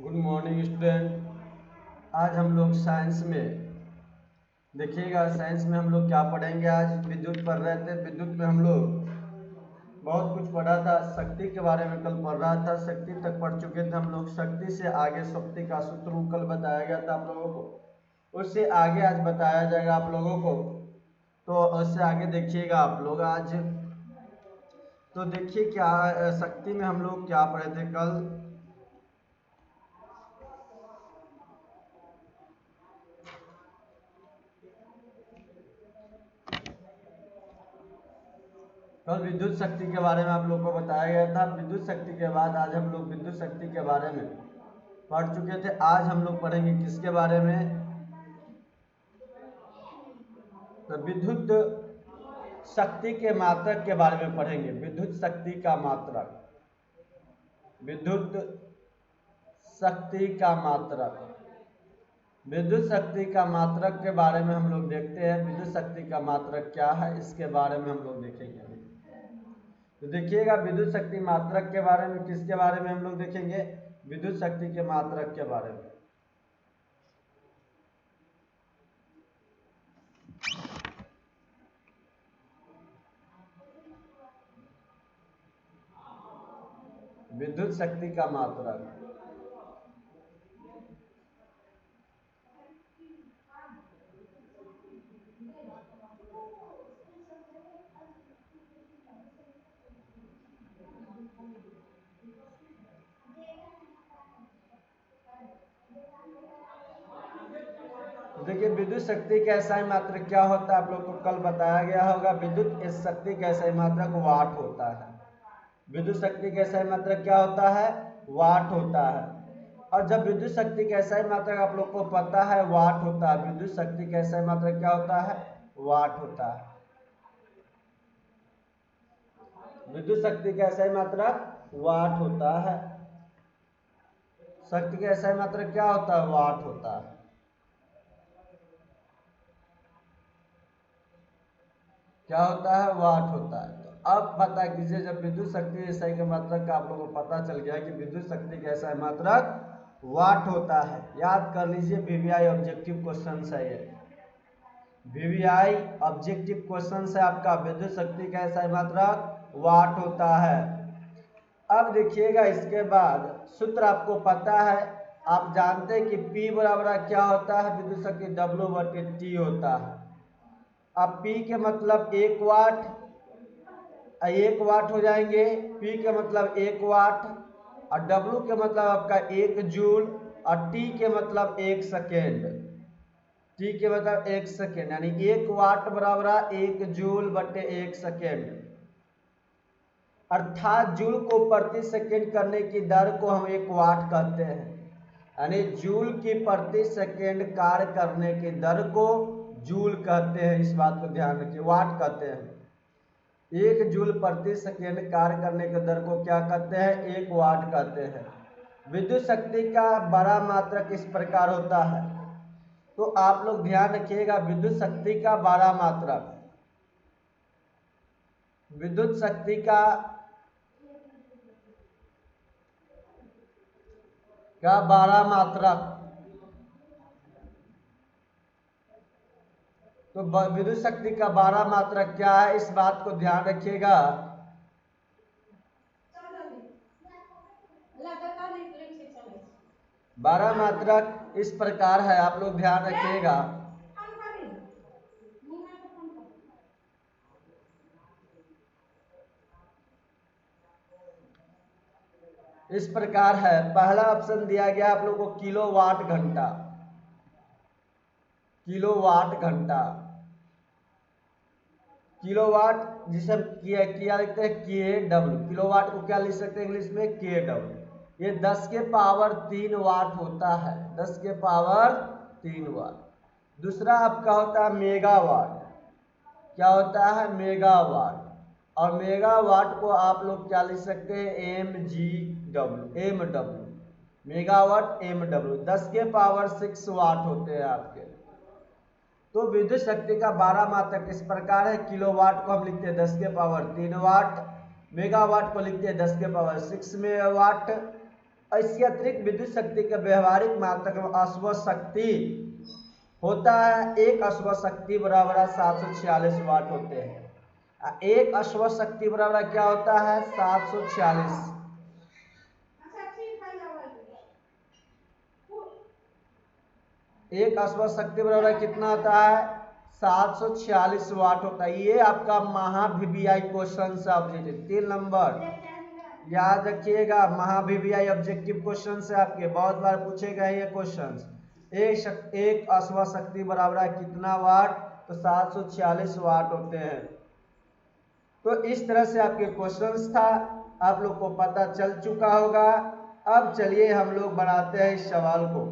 Good morning student. आज हम लोग साइंस में देखिएगा, साइंस में हम लोग क्या पढ़ेंगे। आज विद्युत पढ़ रहे थे। विद्युत में हम लोग बहुत कुछ पढ़ा था। शक्ति के बारे में कल पढ़ रहा था, शक्ति तक पढ़ चुके थे हम लोग। शक्ति से आगे शक्ति का सूत्र कल बताया गया था आप लोगों को, उससे आगे आज बताया जाएगा आप लोगों को। तो उससे आगे देखिएगा आप लोग आज। तो देखिए क्या शक्ति में हम लोग क्या पढ़े थे कल। कल विद्युत शक्ति के बारे में आप लोग को बताया गया था। विद्युत शक्ति के बाद आज हम लोग विद्युत शक्ति के बारे में पढ़ चुके थे। आज हम लोग पढ़ेंगे किसके बारे में, तो विद्युत शक्ति के मात्रक के बारे में पढ़ेंगे। विद्युत शक्ति का मात्रक, विद्युत शक्ति का मात्रक, विद्युत शक्ति का मात्रक के बारे में हम लोग देखते हैं। विद्युत शक्ति का मात्रक क्या है, इसके बारे में हम लोग देखेंगे। तो देखिएगा विद्युत शक्ति मात्रक के बारे में, किसके बारे में हम लोग देखेंगे, विद्युत शक्ति के मात्रक के बारे में। विद्युत शक्ति का मात्रक, देखिए विद्युत शक्ति का एसआई मात्रक क्या होता है, आप लोग को कल बताया गया होगा। विद्युत शक्ति का एसआई मात्रक वाट होता है। विद्युत शक्ति का एसआई मात्रक क्या होता है, वाट होता है। और जब विद्युत शक्ति का एसआई मात्रक आप लोग को पता है वाट होता है, विद्युत शक्ति का एसआई मात्रक क्या होता है, वाट होता है। विद्युत शक्ति का एसआई मात्रक वाट होता है। शक्ति का एसआई मात्रक क्या होता है, वाट होता है। क्या होता है, वाट होता है। तो अब पता कीजिए, जब विद्युत शक्ति एसआई के मात्रक का आप लोगों को पता चल गया कि विद्युत शक्ति का एसआई मात्रक वाट होता है। याद कर लीजिए, वीवीआई ऑब्जेक्टिव क्वेश्चन है ये। वीवीआई ऑब्जेक्टिव क्वेश्चन है आपका। विद्युत शक्ति का एसआई मात्रक वाट होता है। अब देखिएगा इसके बाद सूत्र आपको पता है, आप जानते हैं कि P बराबर क्या होता है, विद्युत शक्ति W/T होता है। अब P के मतलब 1 वाट, 1 वाट हो जाएंगे। P के मतलब 1 वाट, और W के मतलब आपका 1 जूल, और T के मतलब 1 सेकेंड। T के मतलब 1 सेकेंड, यानी 1 वाट बराबर 1 जूल बटे 1 सेकेंड। अर्थात जूल को प्रति सेकेंड करने की दर को हम 1 वाट कहते हैं। यानी जूल की प्रति सेकेंड कार्य करने की दर को जूल कहते हैं। इस बात को ध्यान रखिए, वाट कहते हैं। 1 जूल प्रति सेकेंड कार्य करने की दर को क्या कहते हैं, 1 वाट कहते हैं। विद्युत शक्ति का बड़ा मात्रक इस प्रकार होता है। तो आप लोग ध्यान रखिएगा, विद्युत शक्ति का बड़ा मात्रक, विद्युत शक्ति का बड़ा मात्रक, तो विद्युत शक्ति का 12 मात्रक क्या है, इस बात को ध्यान रखिएगा। 12 मात्रक इस प्रकार है, आप लोग ध्यान रखिएगा। इस प्रकार है, पहला ऑप्शन दिया गया आप लोग को किलोवाट घंटा, किलोवाट घंटा, किलोवाट जिसे हम किया लिखते हैं KW। किलोवाट को क्या लिख सकते हैं इंग्लिश में, KW। ये 10 के पावर 3 वाट होता है, 10 के पावर 3 वाट। दूसरा आपका होता है मेगावाट। क्या होता है, मेगावाट। और मेगावाट को आप लोग क्या लिख सकते हैं, MW। मेगावाट MW 10 के पावर 6 वाट होते हैं आपके। तो विद्युत शक्ति का 12 मात्रक इस प्रकार है। किलोवाट को हम लिखते हैं 10 के पावर 3 वाट, मेगावाट को लिखते हैं 10 के पावर 6 में वाट, इसके अतिरिक्त विद्युत शक्ति का व्यवहारिक मात्रक अश्व शक्ति होता है। एक अश्व शक्ति बराबर 746 वाट होते हैं। एक अश्व शक्ति बराबर क्या होता है? 746। एक अश्व शक्ति बराबर कितना होता है? 746 वाट होता है। ये आपका महावीवीआई क्वेश्चन से ऑब्जेक्टिव 3 नंबर याद रखिएगा। महावीवीआई ऑब्जेक्टिव क्वेश्चन से आपके बहुत बार पूछे गए ये क्वेश्चन। एक अश्व शक्ति बराबर कितना वाट? तो 746 वाट होते हैं। तो इस तरह से आपके क्वेश्चंस था, आप लोग को पता चल चुका होगा। अब चलिए हम लोग बनाते हैं इस सवाल को।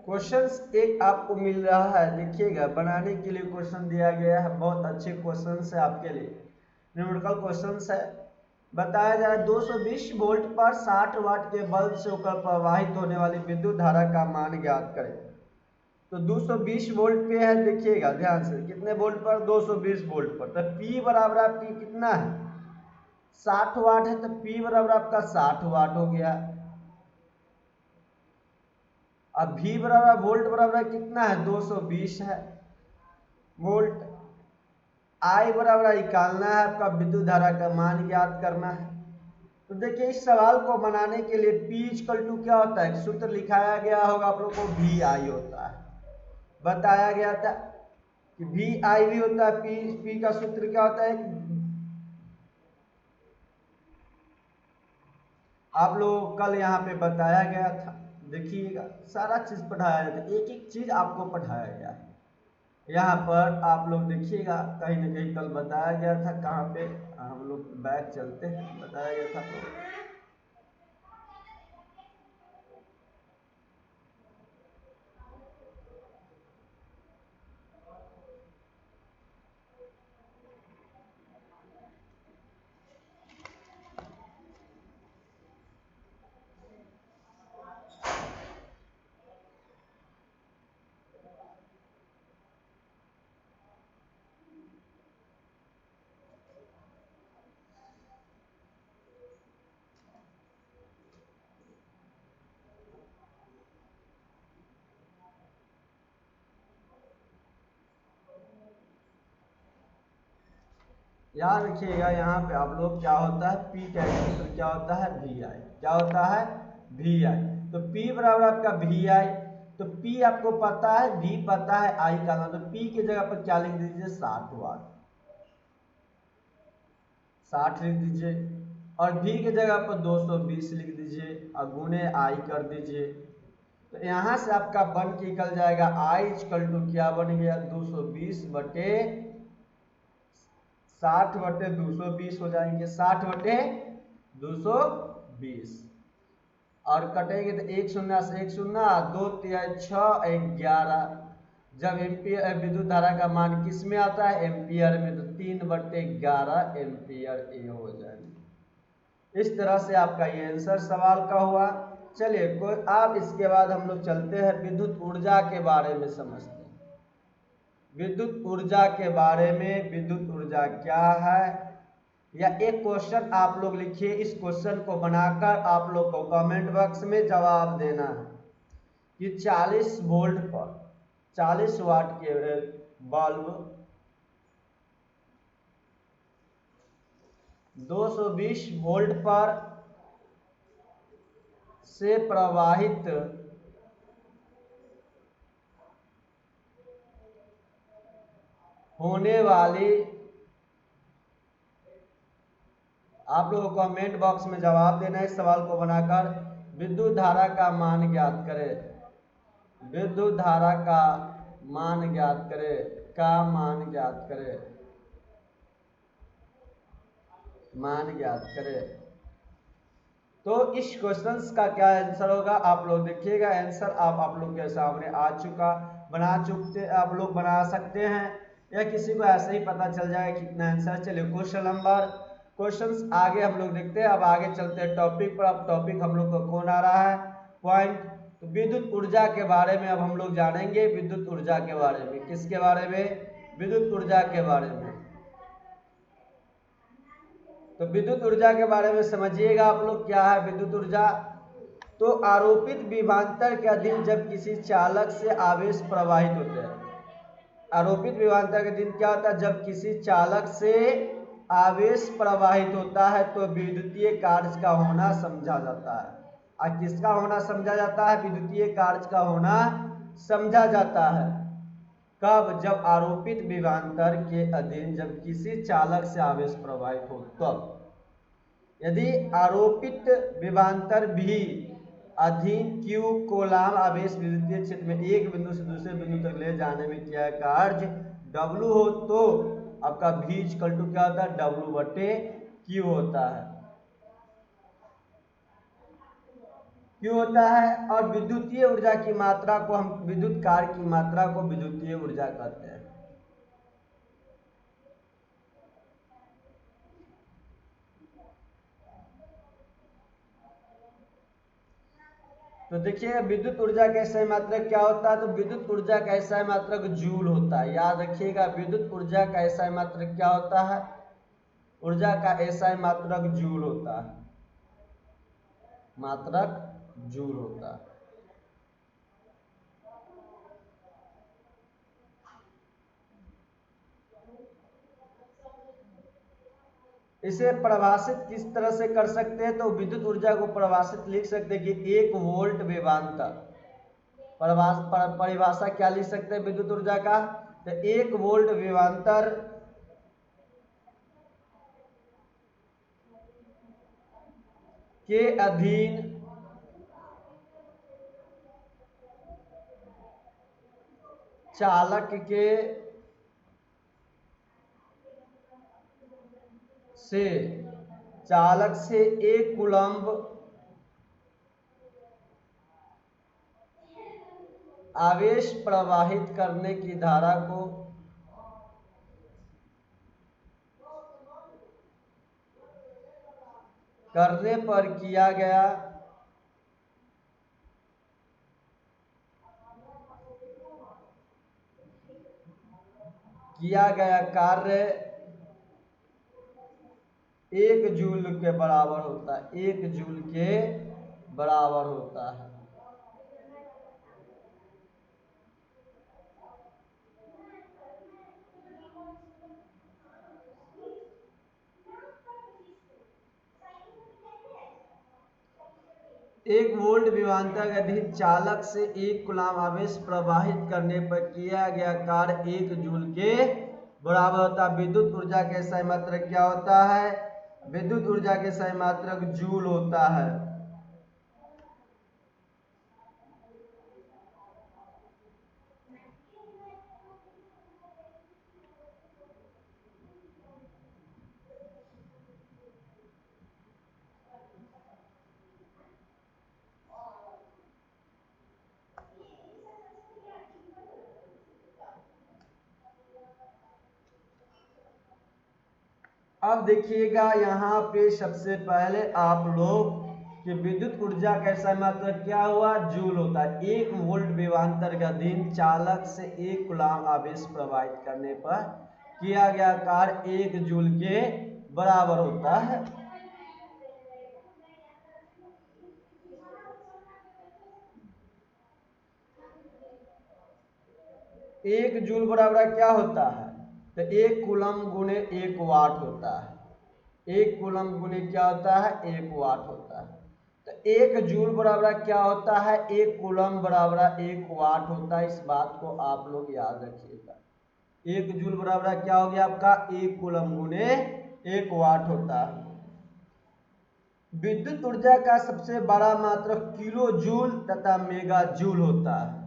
क्वेश्चन एक आपको मिल रहा है, देखिएगा बनाने के लिए क्वेश्चन दिया गया है। बहुत अच्छे क्वेश्चन है आपके लिए, न्यूमेरिकल क्वेश्चन है। बताया जा रहा है 220 वोल्ट पर 60 वाट के बल्ब से होकर प्रवाहित होने वाली विद्युत धारा का मान ज्ञात करें। तो 220 वोल्ट पे है, देखिएगा ध्यान से, कितने वोल्ट पर? 220 वोल्ट पर। तो P बराबर आपकी कितना है? 60 वाट है, तो P बराबर आपका 60 वाट हो गया। अब V बराबर वोल्ट बराबर कितना है? 220 है वोल्ट। I बराबर निकालना है आपका, विद्युत धारा का मान ज्ञात करना है। तो देखिए इस सवाल को बनाने के लिए P इक्वल टू क्या होता है? सूत्र लिखाया गया होगा आप लोग को, VI होता है। बताया गया था कि VI भी होता है। P का सूत्र क्या होता है? आप लोगों को कल यहाँ पे बताया गया था, देखिएगा सारा चीज पढ़ाया जाता है, एक एक चीज आपको पढ़ाया गया है। यहाँ पर आप लोग देखिएगा, कहीं ना कहीं कल बताया गया था, कहाँ पे हम लोग बैक चलते हैं, बताया गया था तो याद रखिएगा। यहाँ पे आप लोग क्या होता है? P का सूत्र क्या होता है? VI। क्या होता है? VI। तो P बराबर आपका VI। तो P आपको पता है, V पता है, I का ना, तो P की जगह पर क्या लिख दीजिए? 60 वाट, 60 लिख दीजिए। और V की जगह पर 220 लिख दीजिए और गुणे I कर दीजिए। तो यहाँ से आपका बन के निकल जाएगा I इक्वल टू क्या बन गया? 220 बटे 60 बटे 220 हो जाएंगे, 60 बटे 220। और कटेंगे तो एक शून्य से एक शून्य, 2 3 6 11। जब एम्पियर विद्युत धारा का मान किस में आता है? एम्पियर में। तो 3 बटे 11 एम्पियर ए हो जाएंगे। इस तरह से आपका ये आंसर सवाल का हुआ। चलिए कोई आप इसके बाद हम लोग चलते हैं विद्युत ऊर्जा के बारे में समझते हैं। विद्युत ऊर्जा के बारे में, विद्युत ऊर्जा क्या है, या एक क्वेश्चन आप लोग लिखिए। इस क्वेश्चन को बनाकर आप लोग को कमेंट बॉक्स में जवाब देना है कि 40 वोल्ट पर 40 वाट के बल्ब 220 वोल्ट पर से प्रवाहित होने वाली, आप लोगों को कमेंट बॉक्स में जवाब देना है। इस सवाल को बनाकर विद्युत धारा का मान ज्ञात करें। विद्युत धारा का मान ज्ञात करें, का मान ज्ञात करें, मान ज्ञात करें। तो इस क्वेश्चन का क्या आंसर होगा आप लोग देखिएगा। आंसर आप लोग के सामने आ चुका, आप लोग बना सकते हैं या किसी को ऐसे ही पता चल जाए कितना आंसर। चलिए क्वेश्चंस आगे हम लोग देखते हैं। अब आगे चलते हैं टॉपिक पर। अब टॉपिक हम लोग को कौन आ रहा है, पॉइंट। तो विद्युत ऊर्जा के बारे में अब हम लोग जानेंगे। विद्युत ऊर्जा के बारे में, किसके बारे में, विद्युत ऊर्जा के बारे में। तो विद्युत ऊर्जा के बारे में समझिएगा आप लोग, क्या है विद्युत ऊर्जा। तो आरोपित विभवांतर के अधीन जब किसी चालक से आवेश प्रवाहित होते हैं, आरोपित विभवांतर के अधीन क्या होता है, जब किसी चालक से आवेश प्रवाहित होता है तो विद्युतीय कार्य का होना समझा जाता है। और किसका होना समझा जाता है, विद्युतीय कार्य का होना समझा जाता है। कब, जब आरोपित विभवांतर के अधीन जब किसी चालक से आवेश प्रवाहित हो तब। यदि आरोपित विभवांतर भी अधीन Q कोलाम आवेश विद्युतीय क्षेत्र में एक बिंदु से दूसरे बिंदु तक ले जाने में क्या कार्य W हो, तो आपका V इक्वल टू क्या होता है, W/Q होता है, Q होता है। और विद्युतीय ऊर्जा की मात्रा को हम, विद्युत कार्य की मात्रा को विद्युतीय ऊर्जा कहते हैं। तो देखिए विद्युत ऊर्जा का SI मात्रक क्या होता है, तो विद्युत ऊर्जा का SI मात्रक जूल होता है। याद रखिएगा विद्युत ऊर्जा का SI मात्रक क्या होता है, ऊर्जा का SI मात्रक जूल होता है, मात्रक जूल होता है। इसे परिभाषित किस तरह से कर सकते हैं, तो विद्युत ऊर्जा को परिभाषित लिख सकते हैं कि 1 वोल्ट विभवांतर। परिभाषा क्या लिख सकते हैं विद्युत ऊर्जा का, तो 1 वोल्ट विभवांतर के अधीन चालक के से चालक से 1 कूलम्ब आवेश प्रवाहित करने की धारा को करने पर किया गया कार्य 1 जूल के बराबर होता है, 1 जूल के बराबर होता है। एक वोल्ट विभवांतर के अधीन चालक से 1 कूलम्ब आवेश प्रवाहित करने पर किया गया कार्य 1 जूल के बराबर होता है। विद्युत ऊर्जा के SI मात्रक क्या होता है, विद्युत ऊर्जा के SI मात्रक जूल होता है। अब देखिएगा यहाँ पे सबसे पहले आप लोग कि विद्युत ऊर्जा का SI मात्रक क्या हुआ, जूल होता है। 1 वोल्ट विभवांतर के अधीन चालक से 1 कूलम्ब आवेश प्रवाहित करने पर किया गया कार्य 1 जूल के बराबर होता है। 1 जूल बराबर क्या होता है, तो 1 कूलम्ब गुणे 1 वाट होता है। 1 कूलम्ब गुणे क्या होता है, 1 वाट होता है। तो 1 जूल बराबर क्या होता है, 1 कूलम्ब बराबर 1 वाट होता है। इस बात को आप लोग याद रखिएगा। 1 जूल बराबर क्या हो गया आपका, 1 कूलम्ब गुणे 1 वाट होता है। विद्युत ऊर्जा का सबसे बड़ा मात्रक किलो जूल तथा मेगा जूल होता है।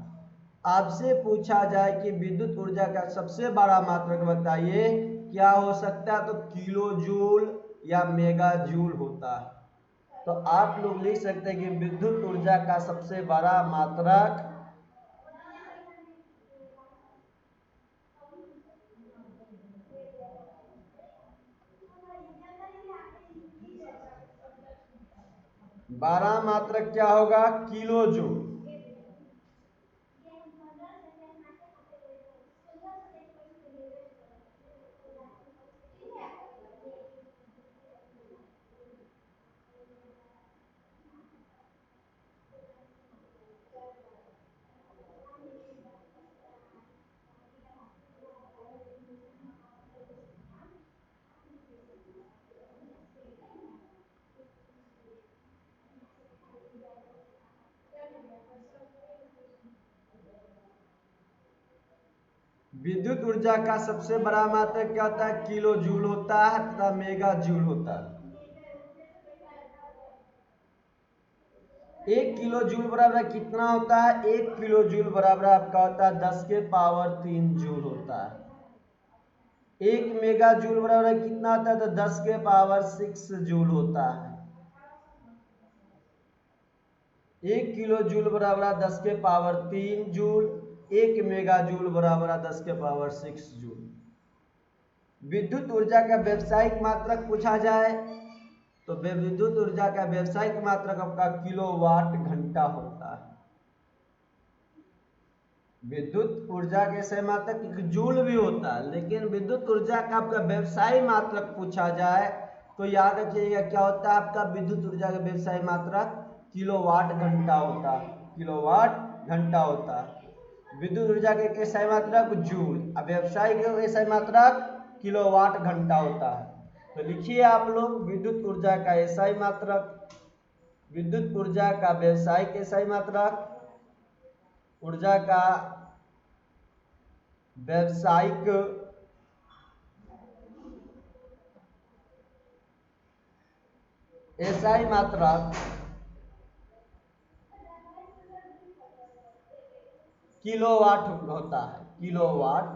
आपसे पूछा जाए कि विद्युत ऊर्जा का सबसे बड़ा मात्रक बताइए, क्या हो सकता है, तो किलो जूल या मेगा जूल होता है। तो आप लोग लिख सकते हैं कि विद्युत ऊर्जा का सबसे बड़ा मात्रक 12 मात्रक क्या होगा? Kilo joule. विद्युत ऊर्जा का सबसे बड़ा मात्रक क्या होता है? किलो जूल होता है तथा मेगा जूल होता है। 1 किलो जूल बराबर कितना होता है? 1 किलो जूल बराबर आपका होता है 10 के पावर 3 जूल होता है। 1 मेगा जूल बराबर कितना होता है? तो 10 के पावर 6 जूल होता है। 1 किलो जूल बराबर 10 के पावर 3 जूल। 1 मेगा जूल बराबर 10 के पावर 6 जूल। विद्युत ऊर्जा का व्यावसायिक मात्रक पूछा जाए तो विद्युत ऊर्जा का व्यावसायिक मात्रक आपका किलोवाट घंटा होता है। विद्युत ऊर्जा के सही मात्रक जूल भी होता है, लेकिन विद्युत ऊर्जा का आपका व्यवसाय मात्रक पूछा जाए तो याद रखिएगा क्या होता है आपका विद्युत ऊर्जा का व्यवसाय मात्रक किलोवाट घंटा होता है। किलोवाट घंटा होता है। विद्युत ऊर्जा के सही मात्रक जूल, अब व्यवसाय के सही मात्रक किलोवाट घंटा होता है। तो लिखिए आप लोग विद्युत ऊर्जा का एसआई मात्रक, विद्युत ऊर्जा का व्यवसायिक एसआई मात्रक, ऊर्जा का व्यवसायिक एसआई मात्रक किलोवाट होता है। किलोवाट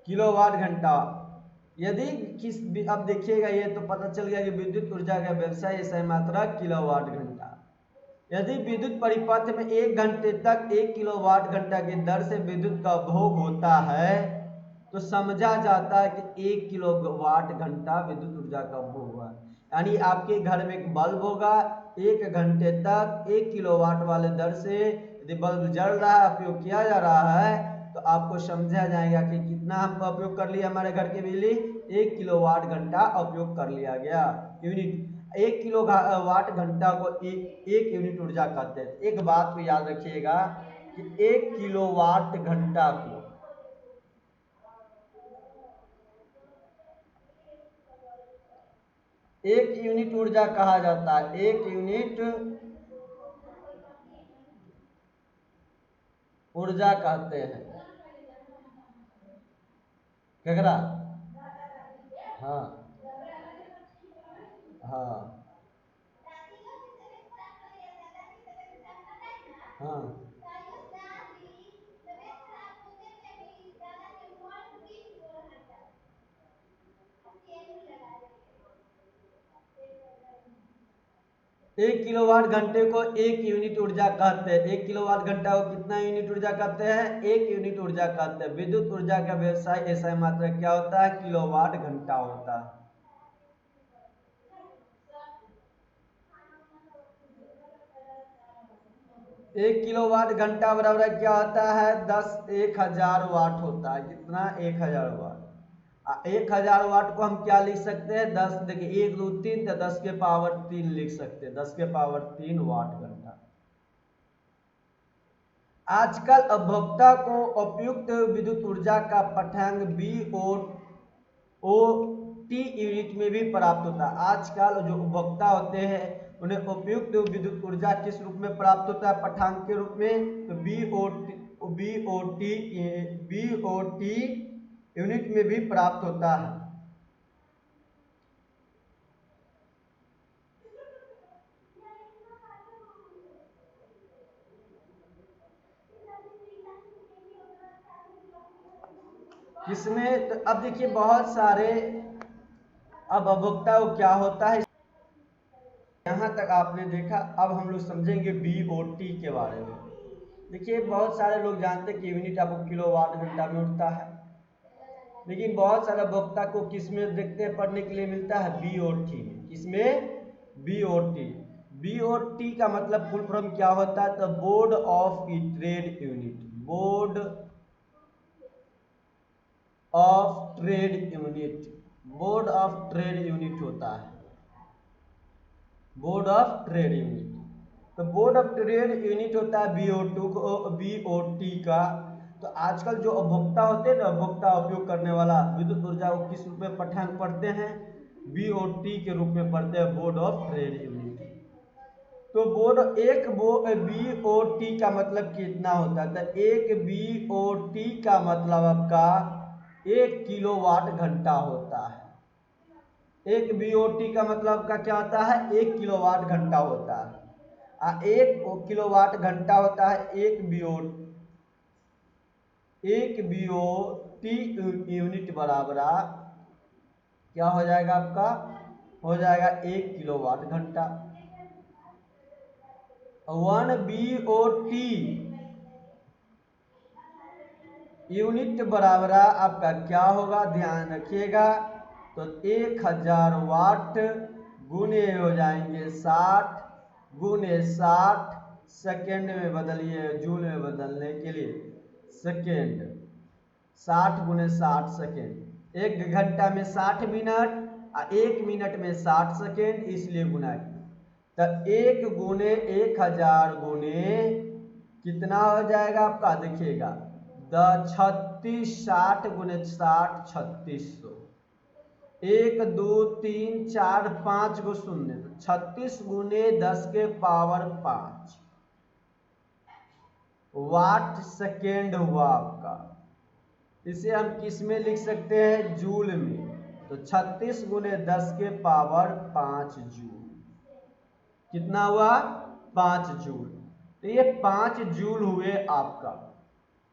किलोवाट घंटा। यदि किस अब देखिएगा ये तो पता चल गया कि विद्युत ऊर्जा का व्यवसाय एसआई मात्रक किलोवाट घंटा। यदि विद्युत परिपथ में 1 घंटे तक 1 किलोवाट घंटा की दर से विद्युत का उपभोग होता है तो समझा जाता है कि 1 किलोवाट घंटा विद्युत ऊर्जा का उपभोग हुआ। यानी आपके घर में एक बल्ब होगा, 1 घंटे तक 1 किलोवाट वाले दर से यदि बल्ब जल रहा है, उपयोग किया जा रहा है, तो आपको समझा जाएगा कि कितना हमको उपयोग कर लिया हमारे घर की बिजली? 1 किलोवाट घंटा उपयोग कर लिया गया। यूनिट 1 किलोवाट घंटा को एक यूनिट ऊर्जा कहते हैं। एक बात को याद रखिएगा कि 1 किलोवाट घंटा को 1 यूनिट ऊर्जा कहा जाता है। 1 यूनिट ऊर्जा कहते हैं। केकरा? हाँ हाँ हाँ। 1 किलोवाट घंटे को 1 यूनिट ऊर्जा कहते हैं। 1 किलोवाट घंटा को कितना यूनिट ऊर्जा कहते हैं? 1 यूनिट ऊर्जा कहते हैं। विद्युत ऊर्जा का व्यवसाय ऐसा मात्रक क्या होता है? किलोवाट घंटा होता है। 1 किलोवाट घंटा बराबर क्या होता है? 1000 होता है। कितना? 1000 वाट। 1000 वाट को हम क्या लिख सकते हैं? 10, देखिए 1 2 3 तो 10 के पावर 3 लिख सकते हैं। 10 के पावर 3 वाट घंटा। आजकल उपभोक्ता को उपयुक्त विद्युत ऊर्जा का पाठ्यांक टी यूनिट में भी प्राप्त होता है। आजकल जो उपभोक्ता होते हैं उन्हें उपयुक्त विद्युत ऊर्जा किस रूप में प्राप्त होता है? पाठ्यांक के रूप में। तो बी ओ टी यूनिट में भी प्राप्त होता है। किसमें, तो अब देखिए बहुत सारे, अब उपभोक्ता को क्या होता है, यहाँ तक आपने देखा। अब हम लोग समझेंगे बीओटी के बारे में। देखिए बहुत सारे लोग जानते हैं कि यूनिट आपको किलोवाट घंटा में उठता है, लेकिन बहुत सारे उपभोक्ता को किस में देखते हैं पढ़ने के लिए मिलता है, बीओटी में। किसमें, बीओटी। बीओटी का मतलब फुल फॉर्म क्या होता है, तो board of trade unit. Board of trade unit, board of trade unit होता है, बोर्ड ऑफ ट्रेड यूनिट। तो बोर्ड ऑफ ट्रेड यूनिट होता है बीओटी का। तो आजकल जो उपभोक्ता होते हैं ना, उपभोक्ता उपयोग करने वाला विद्युत ऊर्जा को किस रूप में पढ़ते हैं, बीओटी के रूप में पढ़ते हैं, बोर्ड ऑफ ट्रेड यूनिट। तो बोर्ड एक बीओटी का मतलब कितना होता है, तो एक बीओटी का मतलब आपका 1 किलोवाट घंटा होता है। एक बीओटी का मतलब का क्या होता है, 1 किलोवाट घंटा होता है। 1 किलोवाट घंटा होता है एक बीओटी यूनिट बराबर क्या हो जाएगा आपका, हो जाएगा 1 किलोवाट घंटा। 1 बीओटी यूनिट बराबर आपका क्या होगा, ध्यान रखिएगा। तो 1000 वाट गुने हो जाएंगे 60 गुने 60, सेकेंड में बदलिए, जूल में बदलने के लिए सेकेंड, 60 गुने 60 सेकेंड। 1 घंटा में 60 मिनट और 1 मिनट में 60 सेकेंड, इसलिए गुना किया। तो 1 गुने 1000 गुने कितना हो जाएगा आपका, देखिएगा 36, 60 गुने 60 3600, 1 2 3 4 5 गो शून्य, तो 36 गुने 10 के पावर 5 वाट सेकेंड हुआ आपका। इसे हम किस में लिख सकते हैं, जूल में। तो 36 गुने 10 के पावर 5 जूल, कितना हुआ, 5 जूल। तो ये 5 जूल हुए आपका।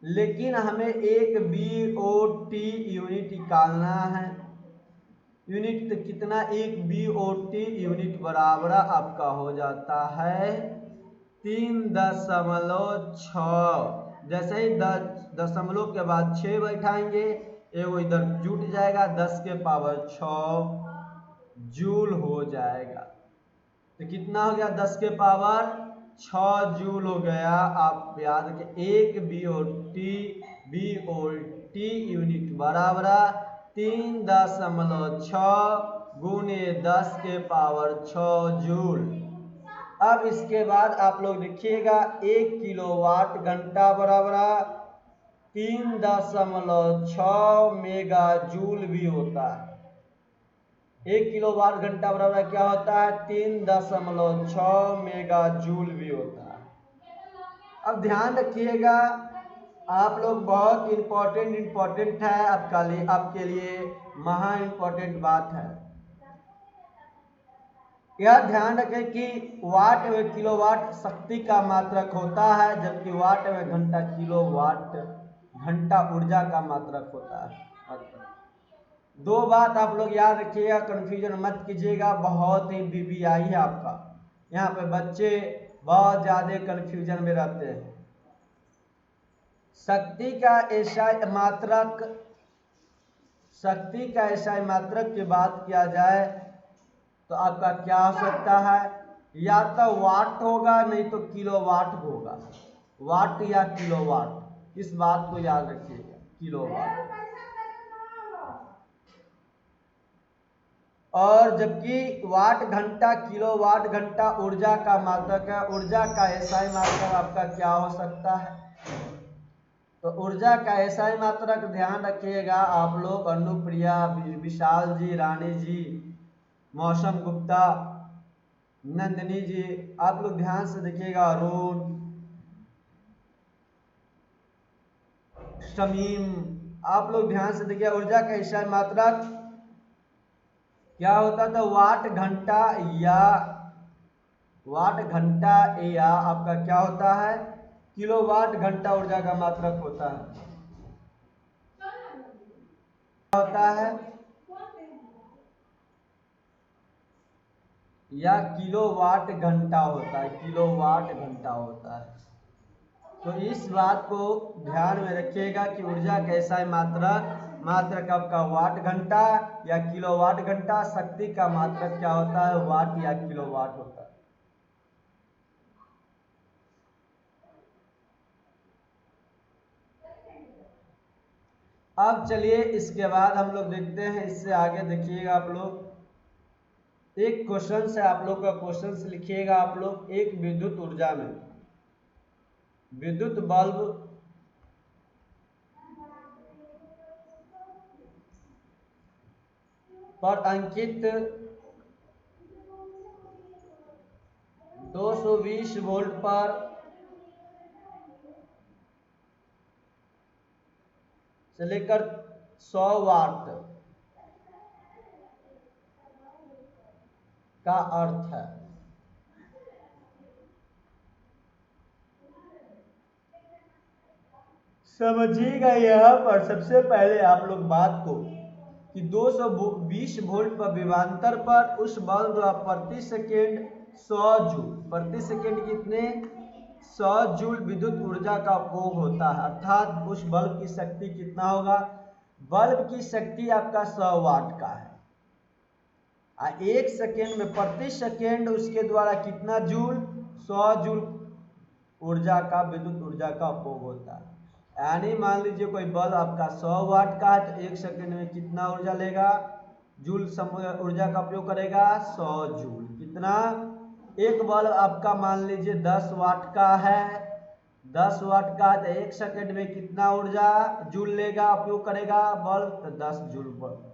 लेकिन हमें एक बीओटी यूनिट निकालना है। यूनिट तो कितना, एक बीओटी यूनिट बराबर आपका हो जाता है 3.6। जैसे ही 10 के बाद 6 बैठाएंगे, एगो इधर जुट जाएगा, 10 के पावर 6 जूल हो जाएगा। तो कितना हो गया, 10 के पावर 6 जूल हो गया। आप याद रखें, एक बीओटी यूनिट बराबर 3.6 गुने 10 के पावर 6 जूल। अब इसके बाद आप लोग लिखिएगा 1 किलोवाट घंटा बराबर 3.6 मेगा जूल भी होता है। 1 किलोवाट घंटा बराबर क्या होता है, 3.6 मेगा जूल भी होता है। अब ध्यान रखिएगा, आप लोग बहुत इंपॉर्टेंट है आपके लिए महा इंपॉर्टेंट बात है। यह ध्यान रखें कि वाट एवं किलोवाट शक्ति का मात्रक होता है, जबकि वाट एवं घंटा किलोवाट घंटा ऊर्जा का मात्रक होता है। दो बात आप लोग याद रखिएगा, कंफ्यूजन मत कीजिएगा, बहुत ही बीबीआई है आपका। यहाँ पे बच्चे बहुत ज्यादा कंफ्यूजन में रहते हैं। शक्ति का ऐसा मात्रक की बात किया जाए तो आपका क्या हो सकता है, या तो वाट होगा, नहीं तो किलोवाट होगा। वाट या किलोवाट, इस बात को याद रखिएगा, किलोवाट। और जबकि वाट घंटा किलोवाट घंटा ऊर्जा का मात्रक है। ऊर्जा का एसआई मात्रक आपका क्या हो सकता है, तो ऊर्जा का एसआई मात्रक ध्यान रखिएगा आप लोग, अनुप्रिया, विशाल जी, रानी जी, मौसम गुप्ता, नंदिनी जी, आप लोग ध्यान से देखिएगा, अरुण, शमीम, आप लोग ध्यान से देखिए। ऊर्जा का एसआई मात्रक क्या होता था, वाट घंटा या आपका क्या होता है, किलोवाट घंटा ऊर्जा का मात्रक होता है। होता है या किलोवाट घंटा होता है, किलोवाट घंटा होता है। तो इस बात को ध्यान में रखिएगा कि ऊर्जा कैसा है मात्रक, मात्रक आपका वाट घंटा या किलोवाट घंटा, शक्ति का मात्रक क्या होता है, वाट या किलोवाट होता है। अब चलिए इसके बाद हम लोग देखते हैं, इससे आगे देखिएगा आप लोग, एक क्वेश्चन से आप लोग का क्वेश्चन लिखिएगा आप लोग। एक विद्युत ऊर्जा में विद्युत बल्ब पर अंकित 220 वोल्ट पर से लेकर 100 वाट का अर्थ है। समझिएगा यहाँ पर सबसे पहले आप लोग बात को कि 220 वोल्ट पर विभवांतर पर उस बल्ब का प्रति सेकेंड 100 जूल, प्रति सेकेंड कितने 100 जूल विद्युत ऊर्जा का उपभोग होता है। अर्थात उस बल्ब की शक्ति कितना होगा, बल्ब की शक्ति आपका 100 वाट का है। एक सेकेंड में प्रति सेकेंड उसके द्वारा कितना जूल, 100 जूल ऊर्जा का, विद्युत ऊर्जा का उपभोग होता है। यानी मान लीजिए कोई बल्ब आपका 100 वाट का है तो एक सेकेंड में कितना ऊर्जा लेगा, जूल ऊर्जा का उपयोग करेगा 100 जूल। कितना, एक बल्ब आपका मान लीजिए 10 वाट का है, 10 वाट का है तो एक सेकेंड में कितना ऊर्जा जूल लेगा, उपयोग करेगा बल्ब, तो 10 जूल बल्ब।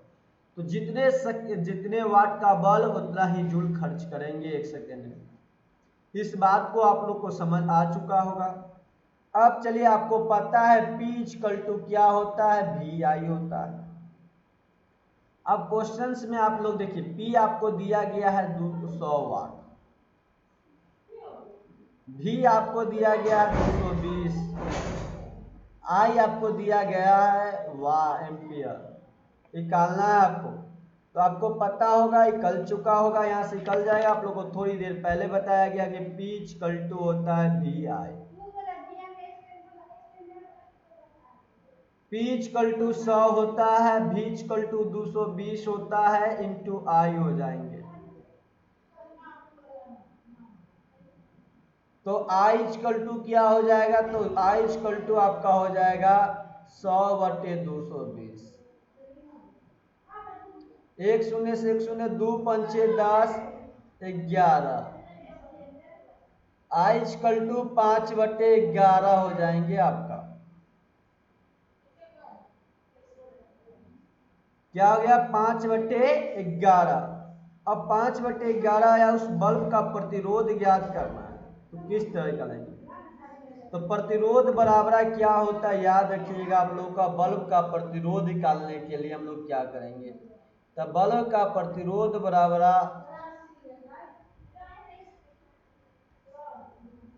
तो जितने वाट का बल्ब उतना ही जूल खर्च करेंगे एक सेकेंड में। इस बात को आप लोग को समझ आ चुका होगा। अब चलिए, आपको पता है P इक्वल टू क्या होता है, VI होता है। अब क्वेश्चंस में आप लोग देखिए, P आपको दिया गया है 200 वाट, V आपको दिया गया है 220, I आपको दिया गया है एम्पियर, निकालना है आपको। तो आपको पता होगा, निकल चुका होगा, यहाँ से निकल जाएगा। आप लोग को थोड़ी देर पहले बताया गया कि P इक्वल टू होता है VI। P इक्वल टू 100 होता है, V इक्वल टू 220 होता है, इंटू I हो जाएंगे। तो I इक्वल टू क्या हो जाएगा, तो I इक्वल टू आपका हो जाएगा 100/220। एक शून्य से एक शून्य, 2 पंचे 10, 11। I इक्वल टू 5/11 हो जाएंगे आपका। क्या हो गया, 5/11। अब 5/11 आया, उस बल्ब का प्रतिरोध ज्ञात करना है। तो किस तरह का लेंगे, तो प्रतिरोध बराबर क्या होता है, याद रखिएगा आप लोग का। बल्ब का प्रतिरोध निकालने के लिए हम लोग क्या करेंगे, तो बल्ब का प्रतिरोध बराबर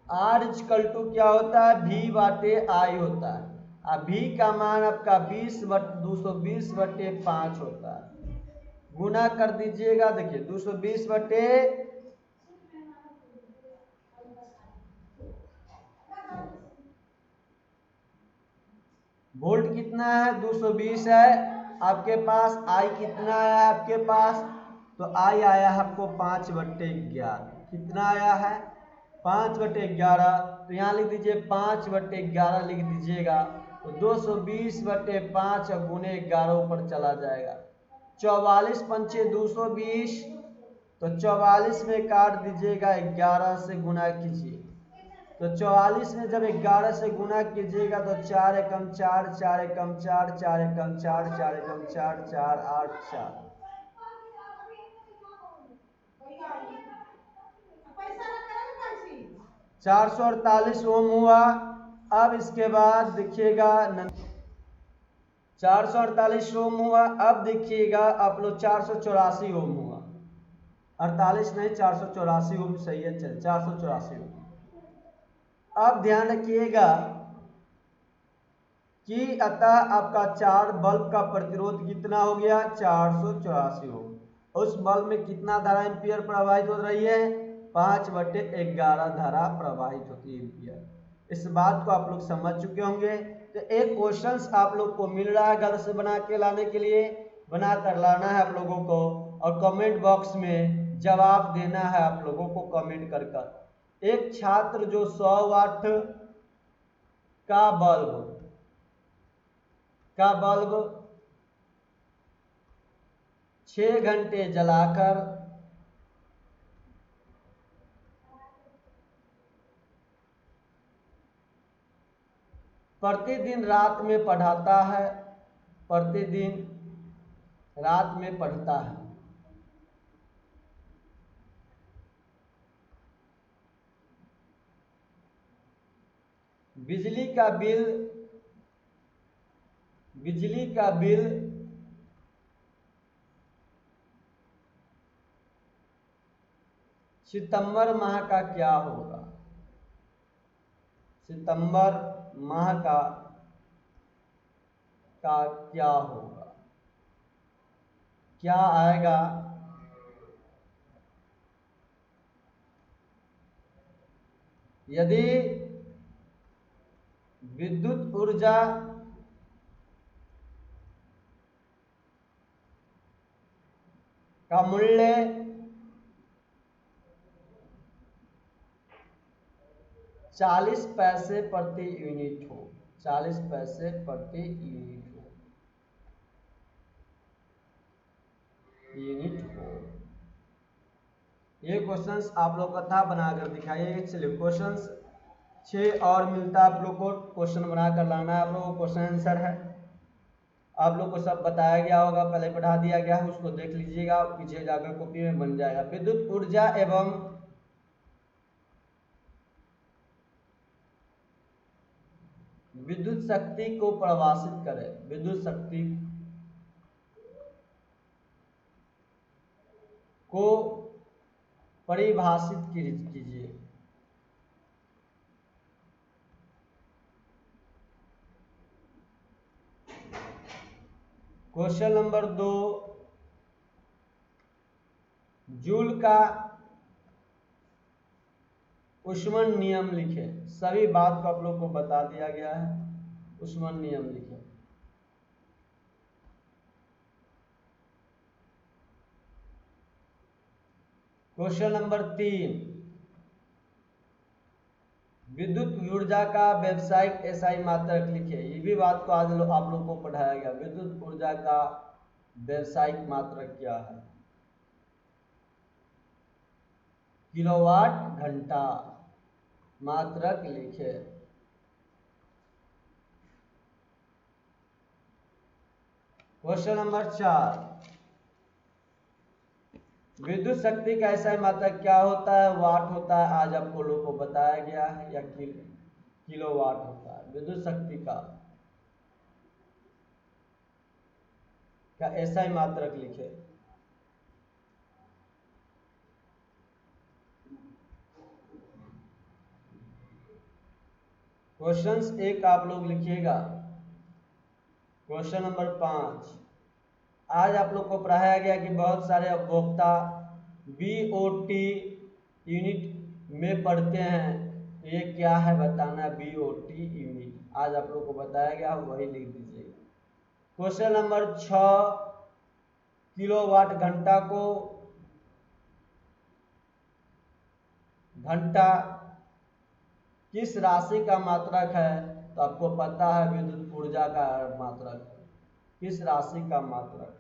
R इक्वल टू क्या होता है, V/I होता है। अब V का मान आपका 220/5 होता है। गुना कर दीजिएगा, देखिए 220 बटे वोल्ट कितना है, 220 है आपके पास। I कितना है आपके पास, तो I आया है आपको 5/11। कितना आया है, 5/11। तो यहाँ लिख दीजिए 5/11 लिख दीजिएगा। तो 220/5 गुने 11 ऊपर चला जाएगा। 44 पंचे 220, तो 44 में काट दीजिएगा, 11 से गुना कीजिए। तो 44 में जब 11 से गुना कीजिएगा तो 4 एकम 4, 4 एकम 4, 4 एकम 4, 4 एकम 4, 4 8 4, 448 ओम हुआ। अब इसके बाद देखिएगा 448 ओम हुआ। अब देखिएगा आप लोग 484 ओम हुआ, 48 नहीं 484 ओम सही है, चल 484 ओम। अब ध्यान रखिएगा कि अतः आपका 4 बल्ब का प्रतिरोध कितना हो गया, 484 हो। उस बल्ब में कितना धारा एम्पियर प्रवाहित हो रही है, 5/11 धारा प्रवाहित होती है एम्पियर। इस बात को आप लोग समझ चुके होंगे। तो एक क्वेश्चंस आप लोग को मिल रहा है घर से बना के लाने के लिए, बना कर लाना है आप लोगों को, और कमेंट बॉक्स में जवाब देना है आप लोगों को कमेंट कर कर। एक छात्र जो 100 वाट का बल्ब 6 घंटे जलाकर प्रतिदिन रात में पढ़ाता है, प्रतिदिन रात में पढ़ता है, बिजली का बिल सितंबर माह का क्या होगा, सितंबर माह का क्या होगा, क्या आएगा, यदि विद्युत ऊर्जा का मूल्य 40 पैसे प्रति यूनिट हो, 40 पैसे प्रति यूनिट हो। ये क्वेश्चंस आप लोग का था, बनाकर दिखाइए। चलिए क्वेश्चंस 6 और मिलता है आप लोग को, क्वेश्चन बनाकर लाना है आप लोग को। क्वेश्चन आंसर है आप लोग को सब बताया गया होगा, पहले पढ़ा दिया गया है, उसको देख लीजिएगा, पीछे जाकर कॉपी में बन जाएगा। विद्युत ऊर्जा एवं विद्युत शक्ति को परिभाषित करें, विद्युत शक्ति को परिभाषित कीजिए। क्वेश्चन नंबर 2, जूल का ऊष्मन नियम लिखे। सभी बात को आप लोग को बता दिया गया है, ऊष्मन नियम लिखे। क्वेश्चन नंबर 3, विद्युत ऊर्जा का व्यावसायिक एसआई मात्रक लिखे। ये भी बात को आज आप लोग को पढ़ाया गया। विद्युत ऊर्जा का व्यावसायिक मात्रक क्या है, किलोवाट घंटा मात्रक लिखे। क्वेश्चन नंबर 4, विद्युत शक्ति का ऐसा मात्रक क्या होता है, वाट होता है, आज आपको लोगों को बताया गया है, या किलोवाट होता है। विद्युत शक्ति का ऐसा मात्रक लिखे। क्वेश्चंस 1 आप लोग लिखिएगा। क्वेश्चन नंबर 5, आज आप लोग को पढ़ाया गया कि बहुत सारे उपभोक्ता बीओटी यूनिट में पढ़ते हैं, ये क्या है बताना, बीओटी यूनिट आज आप लोग को बताया गया, वही लिख दीजिएगा। क्वेश्चन नंबर 6, किलोवाट घंटा को घंटा किस राशि का मात्रक है, तो आपको पता है विद्युत ऊर्जा का मात्रक किस राशि का मात्रक है।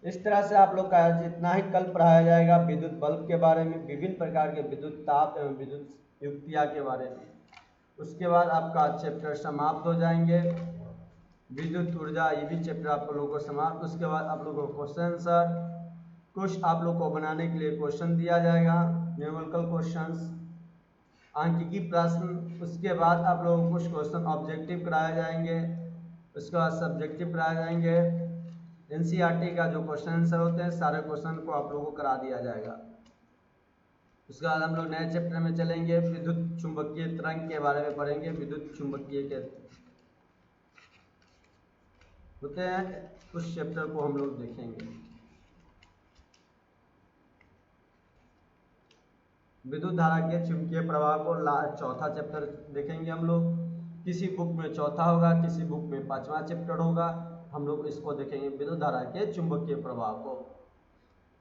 इस तरह से आप लोग का जितना ही कल पढ़ाया जाएगा विद्युत बल्ब के बारे में, विभिन्न प्रकार के विद्युत ताप एवं विद्युत युक्तियाँ के बारे में, उसके बाद आपका चैप्टर समाप्त हो जाएंगे। विद्युत ऊर्जा ये भी चैप्टर आप लोगों को समाप्त। उसके बाद आप लोगों को क्वेश्चन आंसर कुछ आप लोग को बनाने के लिए क्वेश्चन दिया जाएगा, न्यूमेरिकल क्वेश्चंस, सांख्यिकी प्रश्न। उसके बाद आप लोगों को कुछ क्वेश्चन ऑब्जेक्टिव कराए जाएंगे, उसके बाद सब्जेक्टिव कराए जाएंगे। एनसीईआरटी का जो क्वेश्चन आंसर होते हैं सारे क्वेश्चन को आप लोगों को करा दिया जाएगा। उसके बाद हम लोग नए चैप्टर में चलेंगे, विद्युत चुंबकीय तरंग के बारे में पढ़ेंगे। विद्युत चुंबकीय के होते हैं, उस चैप्टर को हम लोग देखेंगे। विद्युत धारा के चुंबकीय प्रवाह को चौथा चैप्टर देखेंगे हम लोग। किसी बुक में चौथा होगा, किसी बुक में 5वां चैप्टर होगा, हम लोग इसको देखेंगे, विद्युत धारा के चुंबकीय प्रवाह को।